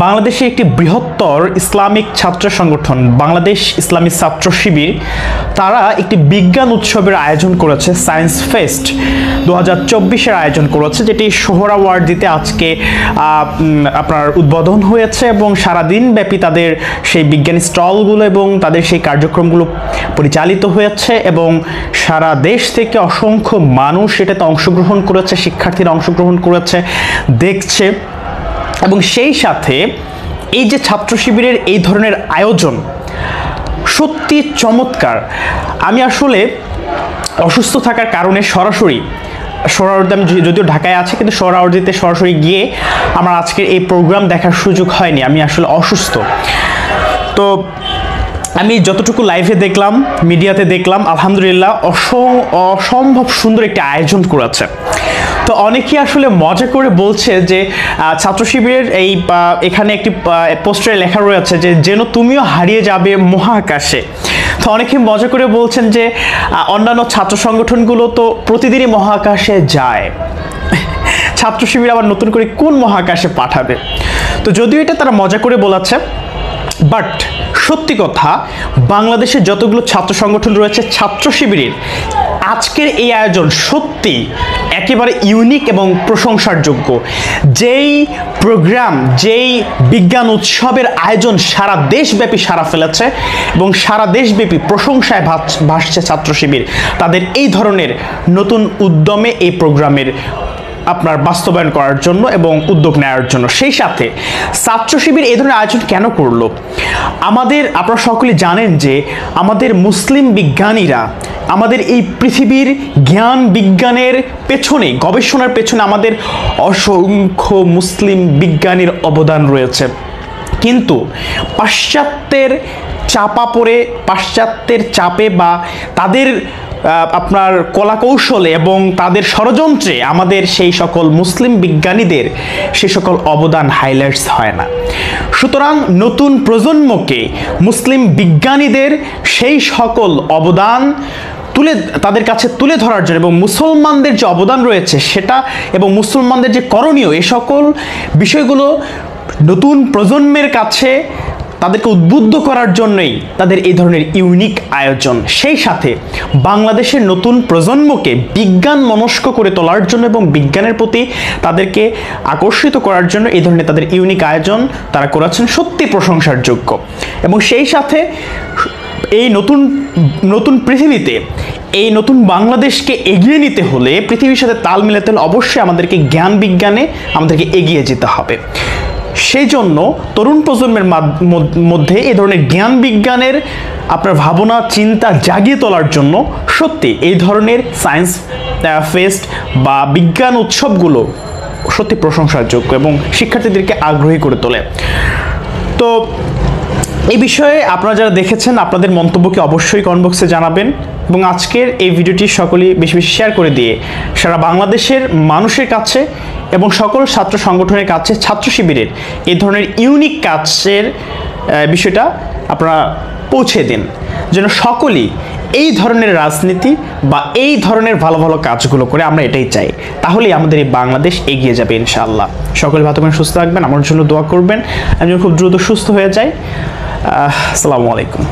বাংলাদেশে একটি বৃহত্তর ইসলামিক ছাত্র সংগঠন বাংলাদেশ ইসলামী ছাত্র শিবির তারা একটি বিজ্ঞান উৎসবের আয়োজন করেছে, সায়েন্স ফেস্ট 2024-এর আয়োজন করেছে, যেটি সোহরাওয়ার্দীতে আজকে আপনার উদ্বোধন হয়েছে এবং সারাদিন ব্যাপী তাদের সেই বিজ্ঞান স্টলগুলো এবং তাদের সেই কার্যক্রমগুলো পরিচালিত হয়েছে এবং সারা দেশ থেকে অসংখ্য মানুষ এটাতে অংশগ্রহণ করেছে, শিক্ষার্থীরা অংশগ্রহণ করেছে, দেখছে। এবং সেই সাথে এই যে ছাত্র শিবিরের এই ধরনের আয়োজন সত্যি চমৎকার। আমি আসলে অসুস্থ থাকার কারণে সরাসরি সোহরাওয়ার্দী, আমি যদিও ঢাকায় আছে কিন্তু সোহরাওয়ার্দীতে সরাসরি গিয়ে আমার আজকের এই প্রোগ্রাম দেখার সুযোগ হয়নি, আমি আসলে অসুস্থ। তো আমি যতটুকু লাইভে দেখলাম, মিডিয়াতে দেখলাম, আলহামদুলিল্লাহ অসম্ভব সুন্দর একটি আয়োজন করেছে। তো অনেকেই আসলে মজা করে বলছে যে ছাত্র শিবিরের এখানে একটি পোস্টারে লেখা রয়েছে যে যেন তুমিও হারিয়ে যাবে মহাকাশে। তো অনেকে মজা করে বলছেন যে অন্যান্য ছাত্র সংগঠনগুলো তো প্রতিদিনই মহাকাশে যায়, ছাত্র শিবির আবার নতুন করে কোন মহাকাশে পাঠাবে। তো যদিও এটা তারা মজা করে বলেছে, বাট সত্যি কথা, বাংলাদেশের যতগুলো ছাত্র সংগঠন রয়েছে ছাত্র শিবিরের আজকের এই আয়োজন সত্যি একেবারে ইউনিক এবং প্রশংসার যোগ্য। যেই প্রোগ্রাম, যেই বিজ্ঞান উৎসবের আয়োজন সারা দেশব্যাপী সাড়া ফেলেছে এবং সারা দেশব্যাপী প্রশংসায় ভাসছে ছাত্র শিবির তাদের এই ধরনের নতুন উদ্যমে এই প্রোগ্রামের আপনার বাস্তবায়ন করার জন্য এবং উদ্যোগ নেওয়ার জন্য। সেই সাথে ছাত্র শিবির এই ধরনের আয়োজন কেন করলো? আপনারা সকলে জানেন যে আমাদের মুসলিম বিজ্ঞানীরা আমাদের এই পৃথিবীর জ্ঞান বিজ্ঞানের পেছনে, গবেষণার পেছনে আমাদের অসংখ্য মুসলিম বিজ্ঞানীর অবদান রয়েছে। কিন্তু পাশ্চাত্যের চাপে বা তাদের আপনার কলাকৌশলে এবং তাদের ষড়যন্ত্রে আমাদের সেই সকল মুসলিম বিজ্ঞানীদের সে সকল অবদান হাইলাইটস হয় না। সুতরাং নতুন প্রজন্মকে মুসলিম বিজ্ঞানীদের সেই সকল অবদান তাদের কাছে তুলে ধরার জন্য এবং মুসলমানদের যে অবদান রয়েছে সেটা এবং মুসলমানদের যে করণীয়, এ সকল বিষয়গুলো নতুন প্রজন্মের কাছে তাদেরকে উদ্বুদ্ধ করার জন্যই তাদের এই ধরনের ইউনিক আয়োজন। সেই সাথে বাংলাদেশের নতুন প্রজন্মকে বিজ্ঞান মনস্ক করে তোলার জন্য এবং বিজ্ঞানের প্রতি তাদেরকে আকর্ষিত করার জন্য এই ধরনের তাদের ইউনিক আয়োজন তারা করেছেন, সত্যি প্রশংসার যোগ্য। এবং সেই সাথে এই নতুন পৃথিবীতে এই নতুন বাংলাদেশকে এগিয়ে নিতে হলে, পৃথিবীর সাথে তাল মিলাতে হলে অবশ্যই আমাদেরকে জ্ঞান বিজ্ঞানে আমাদেরকে এগিয়ে যেতে হবে। সেই জন্য তরুণ প্রজন্মের মধ্যে এই ধরনের জ্ঞান বিজ্ঞানের আপনার ভাবনা চিন্তা জাগিয়ে তোলার জন্য সত্যি এই ধরনের সায়েন্স ফেস্ট বা বিজ্ঞান উৎসবগুলো সত্যি প্রশংসার যোগ্য এবং শিক্ষার্থীদেরকে আগ্রহী করে তোলে। তো এই বিষয়ে আপনারা যারা দেখেছেন আপনাদের মন্তব্যকে অবশ্যই কমেন্ট বক্সে জানাবেন এবং আজকের এই ভিডিওটি সকলেই বেশি বেশি শেয়ার করে দিয়ে সারা বাংলাদেশের মানুষের কাছে এবং সকল ছাত্র সংগঠনের কাছে ছাত্র শিবিরের এই ধরনের ইউনিক কাজের বিষয়টা আপনারা পৌঁছে দিন, যেন সকলেই এই ধরনের রাজনীতি বা এই ধরনের ভালো ভালো কাজগুলো করে। আমরা এটাই চাই, তাহলেই আমাদের এই বাংলাদেশ এগিয়ে যাবে ইনশাআল্লাহ। সকলে ভালো থাকবেন, সুস্থ থাকবেন, আমার জন্য দোয়া করবেন, আমি খুব দ্রুত সুস্থ হয়ে যাই। আসসালামু আলাইকুম।